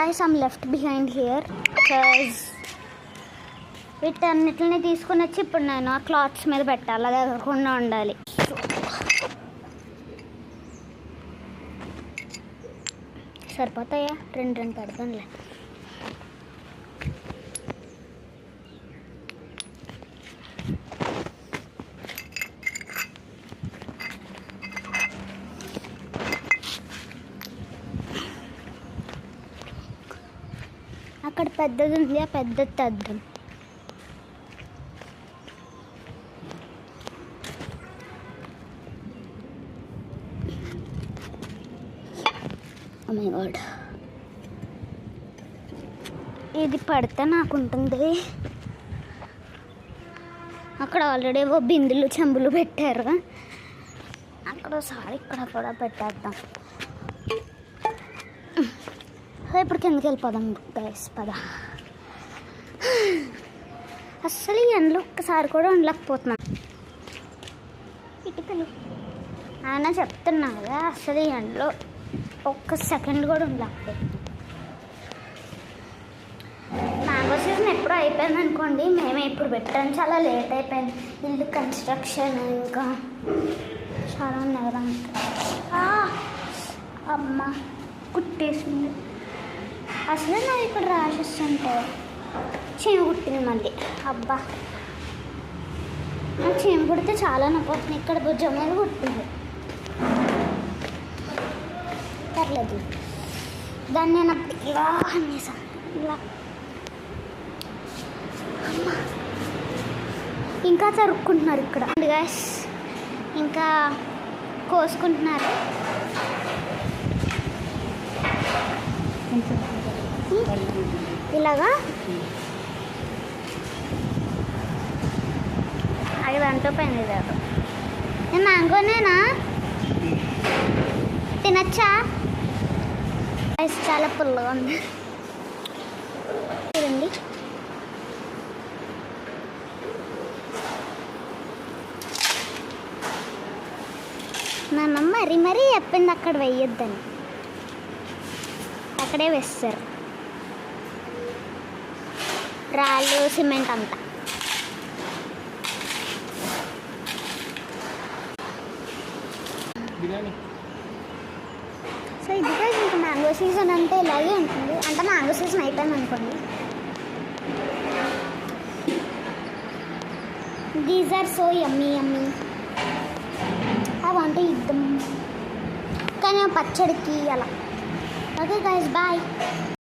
guys, I'm left behind here because వీటన్నిటిని తీసుకుని వచ్చి ఇప్పుడు నేను ఆ క్లాత్స్ మీద పెట్టాలి, అది ఎగరకుండా ఉండాలి. సరిపోతాయా? రెండు పెడతానులే. అక్కడ పెద్దది ఉంది, ఆ పెద్దది తెద్దాం. ఓ మై గాడ్, ఇది పడితే నాకు ఉంటుంది. అక్కడ ఆల్రెడీ ఏవో బిందులు చెంబులు పెట్టారు, అక్కడ ఒకసారి ఇక్కడ కూడా పెట్టేద్దాం. ఇప్పుడు కిందకి వెళ్ళిపోదాం గైస్, పద. అస్సలు ఈ ఎండలో ఒక్కసారి కూడా ఉండలేకపోతున్నాను. ఇటుకలు ఆయన చెప్తున్నా కదా, అసలు ఈ ఎండలో ఒక్క సెకండ్ కూడా ఉండలేకపోతున్నాను. మ్యాంగో సీజన్ ఎప్పుడో అయిపోయింది అనుకోండి, మేమే ఇప్పుడు పెట్టాము, చాలా లేట్ అయిపోయింది. ఇల్లు కన్స్ట్రక్షన్ ఇంకా చాలా ఉన్నాయి కదా. అమ్మ కుట్టేసింది. అసలు నాకు ఇక్కడ రాసిస్తుంటే చీమ కుట్టింది మళ్ళీ. అబ్బా, నాకు చీమ కుడితే చాలా నొప్పి. ఇక్కడ భుజం మీద కుట్టింది. పర్లేదు, దాన్ని నేను అప్పుడు ఇలా అనేసాను, ఇలా. ఇంకా తరుక్కుంటున్నారు ఇక్కడ గ్యాస్, ఇంకా కోసుకుంటున్నారు. ఇలాగా అది అంటూ పైన నేను మ్యాంగోనేనా తినచ్చా? ఐస్ చాలా పుల్లగా ఉంది చూడండి. నన్ను మరీ చెప్పింది అక్కడ వేయొద్దని, అక్కడే వేస్తారు రాళ్ళు సిమెంట్ అంతా. సో ఇది ఇంకా మ్యాంగో సీజన్ అంటే ఇలాగే ఉంటుంది. అంటే మ్యాంగో సీజన్ అయిపోయింది అనుకోండి. These are so yummy I want to eat them. కానీ పచ్చడికి అలా. Okay guys, bye.